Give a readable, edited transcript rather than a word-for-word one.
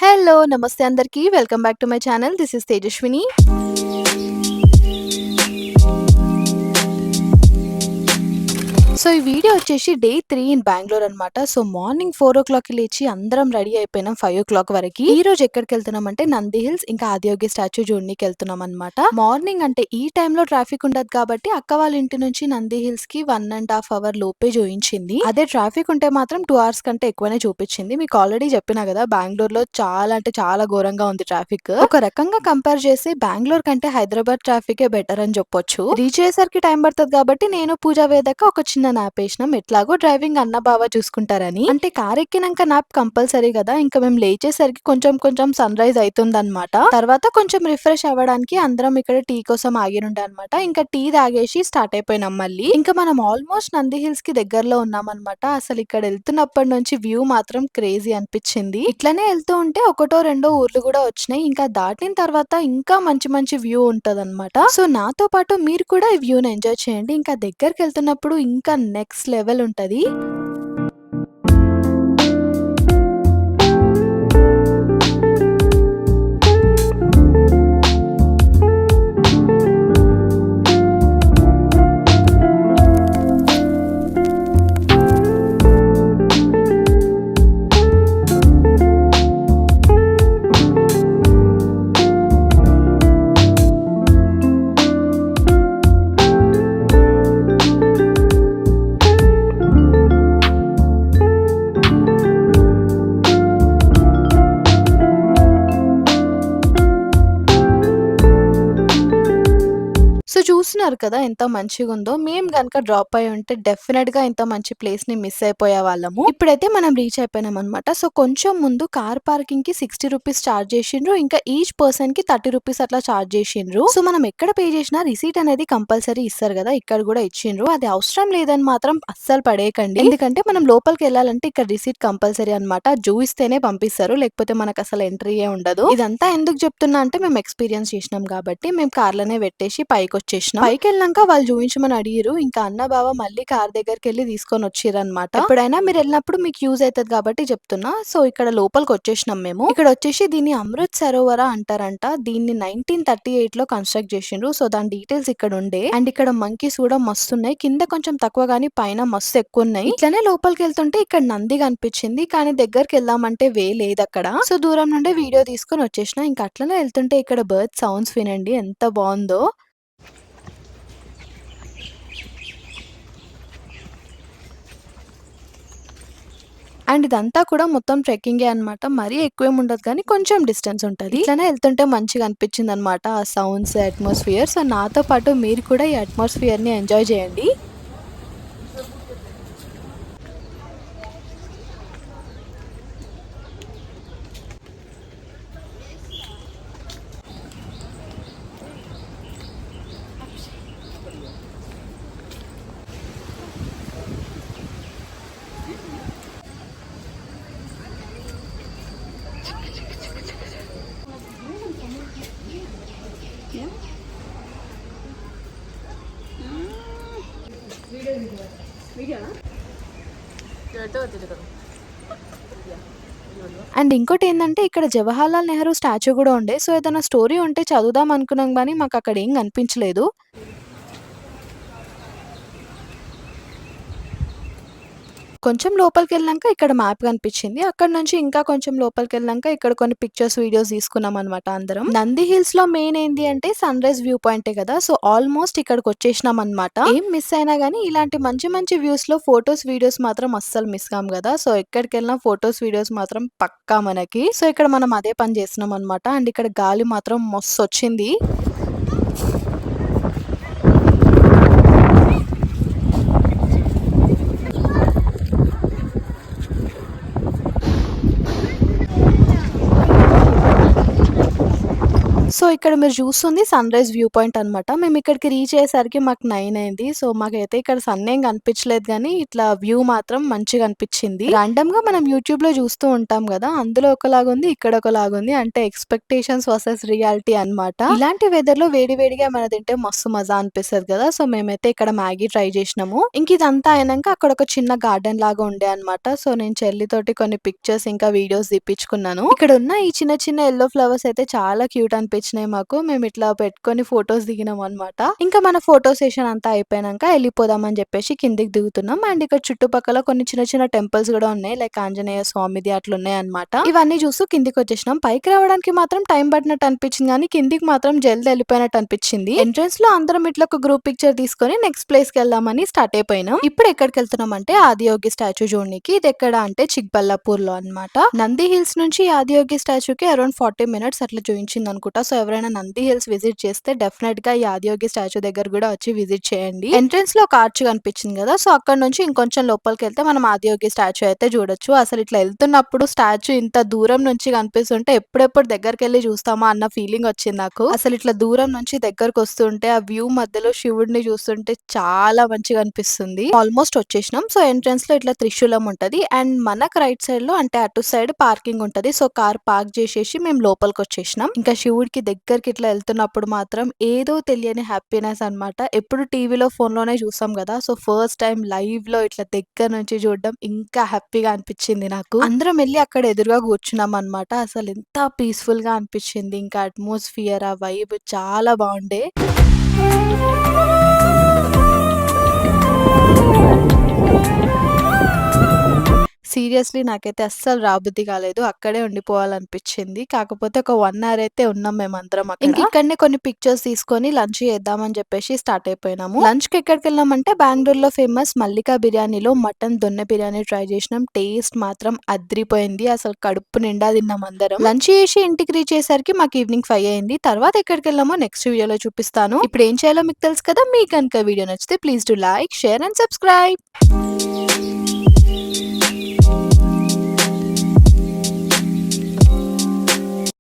Hello! నమస్తే అందరికీ. Welcome back to my channel. This is Tejaswini. So, ఈ వీడియో వచ్చేసి డే 3 ఇన్ బెంగుళూరు అనమాట. సో, మార్నింగ్ 4:00కి లేచి అందరం రెడీ అయిపోయినాం 5:00 వరకి. ఈరోజు ఎక్కడికెళ్తున్నామంటే నంది హిల్స్ ఇంకా ఆదియోగి స్టాచ్యూ చూడనీకెళ్తున్నామనమాట. మార్నింగ్ అంటే ఈ టైంలో ట్రాఫిక్ ఉండదు కాబట్టి అక్క వాళ్ళ ఇంటి నుంచి నంది హిల్స్‌కి 1½ అవర్ లోపే చూయించింది. అదే ట్రాఫిక్ ఉంటే మాత్రం 2 అవర్స్ కంటే ఎక్కువనే చూపిచ్చింది. మీకు ఆల్రెడీ చెప్పినా కదా బెంగుళూరులో చాలా అంటే చాలా ఘోరంగా ఉంది ట్రాఫిక్. ఒక రకంగా కంపేర్ చేసి బెంగుళూరు కంటే హైదరాబాద్ ట్రాఫికే బెటర్ అని చెప్పొచ్చు. రీచ్ అయ్యేసరికి టైం పడతది కాబట్టి నేను పూజ వేదాక ఒక చిన్న నాప్ ఏసినాం. ఎట్లాగో డ్రైవింగ్ అన్న బావ చూసుకుంటారని. అంటే కార్ ఎక్కినాక నాప్ కంపల్సరీ కదా. ఇంకా మేము లేచేసరికి కొంచెం కొంచెం సన్ రైజ్ అయితుందన్నమాట. తర్వాత కొంచెం రిఫ్రెష్ అవ్వడానికి అందరం ఇక్కడ టీ కోసం ఆగినుండే అనమాట. ఇంకా టీ తాగేసి స్టార్ట్ అయిపోయినాం మళ్ళీ. ఇంకా మనం ఆల్మోస్ట్ నంది హిల్స్ కి దగ్గరలో ఉన్నాం అనమాట. అసలు ఇక్కడ వెళ్తున్నప్పటి నుంచి వ్యూ మాత్రం క్రేజీ అనిపించింది. ఇట్లనే వెళ్తూ ఉంటే ఒకటో రెండో ఊర్లు కూడా వచ్చినాయి. ఇంకా దాటిన తర్వాత ఇంకా మంచి మంచి వ్యూ ఉంటదన్నమాట. సో నాతో పాటు మీరు కూడా ఈ వ్యూని ఎంజాయ్ చేయండి. ఇంకా దగ్గరికి వెళ్తున్నప్పుడు ఇంకా నెక్స్ట్ లెవెల్ ఉంటది. సో చూస్తున్నారు కదా ఎంత మంచిగుందో. మేము గనుక డ్రాప్ అయ్యి ఉంటే డెఫినెట్‌గా ఇంత మంచి ప్లేస్‌ని మిస్ అయిపోయేవాళ్ళము. ఇప్పుడైతే మనం రీచ్ అయిపోయినామనమాట. సో కొంచెం ముందు కార్ పార్కింగ్‌కి ₹60 చార్జ్ చేసిండ్రు. ఇంకా ఈచ్ పర్సన్‌కి ₹30 అట్లా చార్జ్ చేసిండ్రు. సో మనం ఎక్కడ పే చేసినా రిసీట్ అనేది కంపల్సరీ ఇస్తారు కదా. ఇక్కడ కూడా ఇచ్చిండ్రు. అది అవసరం లేదని మాత్రం అస్సలు పడేయకండి. ఎందుకంటే మనం లోపలికెళ్ళాలంటే ఇక్కడ రిసీట్ కంపల్సరీ అనమాట. చూయిస్తేనే పంపిస్తారు. లేకపోతే మనకు అసలు ఎంట్రీయే ఉండదు. ఇదంతా ఎందుకు చెప్తున్నా అంటే మేము ఎక్స్‌పీరియన్స్ చేసినాం కాబట్టి మేము కార్‌లోనే పెట్టేసి పైకొచ్చేసినాం. పైకెళ్ళినాక వాళ్ళు చూయించమని అడిగిర్రు. ఇంకా అన్న బావ మళ్ళీ కార్ దగ్గరికెళ్ళి తీసుకొని వచ్చిర్రనమాట. ఎప్పుడైనా మీరు వెళ్ళినప్పుడు మీకు యూజ్ అయితది కాబట్టి చెప్తున్నా. సో ఇక్కడ లోపలికి వచ్చేసినాం మేము. ఇక్కడ వచ్చేసి దీన్ని అమృత్ సరోవర అంటారంట. దీన్ని 1938లో కన్స్ట్రక్ట్ చేసిండ్రు. సో దాని డీటెయిల్స్ ఇక్కడ ఉండే. అండ్ ఇక్కడ మంకీస్ కూడా మస్తున్నాయి. కింద కొంచెం తక్కువ గానీ పైన మస్తు ఎక్కువ ఉన్నాయి. ఇట్లనే లోపలికి వెళ్తుంటే ఇక్కడ నంది కనిపించింది. కానీ దగ్గరికి వెళ్దామంటే వే లేదు అక్కడ. సో దూరం నుండే వీడియో తీసుకొని వచ్చేసిన. ఇంకా అట్లనే వెళ్తుంటే ఇక్కడ బర్డ్ సౌండ్స్ వినండి ఎంత బాగుందో. అండ్ ఇదంతా కూడా మొత్తం ట్రెక్కింగే అనమాట. మరీ ఎక్కువేం ఉండదు కానీ కొంచెం డిస్టెన్స్ ఉంటది. ఇట్లనే వెళ్తుంటే మంచిగా అనిపించిందనమాట ఆ సౌండ్స్, అట్మాస్ఫియర్. సో నాతో పాటు మీరు కూడా ఈ అట్మాస్ఫియర్‌ని ఎంజాయ్ చేయండి. అండ్ ఇంకోటి ఏందంటే ఇక్కడ జవహర్లాల్ నెహ్రూ స్టాచ్యూ కూడా ఉండే. సో ఏదైనా స్టోరీ ఉంటే చదువుదాం అనుకున్నాం గానీ మాకు అక్కడ ఏం కనిపించలేదు. కొంచెం లోపలికెళ్ళినాక ఇక్కడ మ్యాప్ కనిపించింది. అక్కడ నుంచి ఇంకా కొంచెం లోపలికెళ్ళినాక ఇక్కడ కొన్ని పిక్చర్స్, వీడియోస్ తీసుకున్నాం అనమాట అందరం. నంది హిల్స్ లో మెయిన్ ఏంది అంటే సన్ రైజ్ వ్యూ పాయింటే కదా. సో ఆల్మోస్ట్ ఇక్కడికి వచ్చేసినాం అనమాట. ఏం మిస్ అయినా గానీ ఇలాంటి మంచి మంచి వ్యూస్ లో ఫొటోస్, వీడియోస్ మాత్రం అస్సలు మిస్ కాం కదా. సో ఎక్కడికెళ్ళినా ఫొటోస్, వీడియోస్ మాత్రం పక్కా మనకి. సో ఇక్కడ మనం అదే పని చేస్తున్నాం అనమాట. అండ్ ఇక్కడ గాలి మాత్రం మస్తు వచ్చింది. సో ఇక్కడ మీరు చూస్తుంది సన్ రైజ్ వ్యూ పాయింట్ అనమాట. మేము ఇక్కడికి రీచ్ అయ్యేసరికి మాకు 9 అయింది. సో మాకైతే ఇక్కడ సన్ ఏం కనిపించలేదు గానీ, ఇట్లా వ్యూ మాత్రం మంచిగా అనిపించింది. రాండమ్‌గా మనం యూట్యూబ్‌లో చూస్తూ ఉంటాం గదా! అందులో ఒకలాగుంది, ఇక్కడ ఒకలాగుంది. అంటే ఎక్స్‌పెక్టేషన్స్ వర్సెస్ రియాలిటీ అన్నమాట. ఇలాంటి వెదర్‌లో వేడి వేడిగా ఏమైనా తింటే మస్తు మజా అనిపిస్తది కదా! సో మేమైతే ఇక్కడ మ్యాగీ ట్రై చేసినాము. ఇంక ఇదంతా అయినంక అక్కడ ఒక చిన్న గార్డెన్ లాగా ఉండే అన్నమాట. సో నేను చెల్లితోటి కొన్ని పిక్చర్స్ ఇంకా వీడియోస్ తీపిచ్చుకున్నాను. ఇక్కడ ఉన్న ఈ చిన్న చిన్న యెల్లో ఫ్లవర్స్ అయితే చాలా క్యూట్ అనిపించినాయి మాకు. మేము ఇట్లా పెట్టుకొని ఫోటోస్ దిగినాం అన్నమాట. ఇంకా మన ఫోటో సెషన్ అంతా అయిపోయినంక ఎళ్ళిపోదాం అని చెప్పేసి కిందికి దిగుతున్నాం. అండ్ ఇక్కడ చుట్టుపక్కల కొన్ని చిన్న చిన్న టెంపుల్స్ కూడా ఉన్నాయి. లైక్ ఆంజనేయ స్వామిది అట్లున్నాయన్నమాట. ఇవన్నీ చూస్తూ కిందికొచ్చేసినాం. పైకి రావడానికి మాత్రం టైం పట్టినట్టు అనిపించింది గానీ, కిందికి మాత్రం జల్ది ఎళ్ళిపోయినట్టు అనిపించింది. ఎంట్రన్స్ లో అందరం ఇట్లా ఒక గ్రూప్ పిక్చర్ తీసుకొని నెక్స్ట్ ప్లేస్ కి వెళ్దామని స్టార్ట్ అయిపోయినాం. ఇప్పుడు ఎక్కడికి వెళ్తున్నాం అంటే ఆదియోగి స్టాచ్యూ చూడనికి. ఇది ఎక్కడ అంటే చిక్బల్లాపూర్ లో అన్నమాట. నంది హిల్స్ నుంచి ఆదియోగి స్టాచ్యూకి అరౌండ్ 40 మినిట్స్ అట్లా చూయించింది అనుకుంటా. సో ఎవరైనా నంది హిల్స్ విజిట్ చేస్తే డెఫినెట్ గా ఈ ఆదియోగి స్టాచ్యూ దగ్గర కూడా వచ్చి విజిట్ చేయండి. ఎంట్రన్స్ లో ఒక ఆర్చ్ కనిపించింది కదా, సో అక్కడ నుంచి ఇంకొంచెం లోపలికి వెళ్తే మనం ఆదియోగి స్టాచ్యూ అయితే చూడొచ్చు. అసలు ఇట్లా వెళ్తున్నప్పుడు స్టాచ్యూ ఇంత దూరం నుంచి కనిపిస్తుంటే ఎప్పుడెప్పుడు దగ్గరికి వెళ్ళి చూస్తామా అన్న ఫీలింగ్ వచ్చింది నాకు. అసలు ఇట్లా దూరం నుంచి దగ్గరకు వస్తుంటే ఆ వ్యూ మధ్యలో శివుడిని చూస్తుంటే చాలా మంచిగా అనిపిస్తుంది. ఆల్మోస్ట్ వచ్చేసినాం. సో ఎంట్రన్స్ లో ఇట్లా త్రిశూలం ఉంటది అండ్ మనకు రైట్ సైడ్ లో అంటే అటు సైడ్ పార్కింగ్ ఉంటది. సో కార్ పార్క్ చేసేసి మేము లోపలికి వచ్చేసినాం. ఇంకా శివుడికి దగ్గరికి ఇట్లా వెళ్తున్నప్పుడు మాత్రం ఏదో తెలియని హ్యాపీనెస్ అన్నమాట. ఎప్పుడు టీవీలో ఫోన్ లోనే చూస్తాం కదా, సో ఫస్ట్ టైం లైవ్ లో ఇట్లా దగ్గర నుంచి చూడడం ఇంకా హ్యాపీగా అనిపించింది నాకు. అందరం వెళ్ళి అక్కడ ఎదురుగా కూర్చున్నాం అన్నమాట. అసలు ఎంత పీస్ఫుల్ గా అనిపించింది. ఇంకా అట్మాస్ఫియర్ ఆ వైబ్ చాలా బాగుండే. సీరియస్లీ నాకైతే అస్సలు రాబుద్ది కాలేదు. అక్కడే ఉండిపోవాలనిపించింది. కాకపోతే ఒక 1 అవర్ అయితే ఉన్నాం మేమందరం అక్కడ. ఇంక ఇక్కడనే కొన్ని పిక్చర్స్ తీసుకొని లంచ్ చేద్దామని చెప్పేసి స్టార్ట్ అయిపోయినాము. లంచ్ కి ఎక్కడికెళ్ళామంటే బెంగుళూరులో ఫేమస్ మల్లికా బిర్యానీలో మటన్ దొన్నె బిర్యానీ ట్రై చేసినాం. టేస్ట్ మాత్రం అద్రిపోయింది. అసలు కడుపు నిండా తిన్నాం అందరం. లంచ్ చేసి ఇంటికి రీచ్ అయ్యేసరికి మాకు ఈవినింగ్ 5 అయింది. తర్వాత ఎక్కడికెళ్ళామో నెక్స్ట్ వీడియోలో చూపిస్తాను. ఇప్పుడు ఏం చేయాలో మీకు తెలుసు కదా. మీకు కనుక వీడియో నచ్చితే please do like, share and subscribe.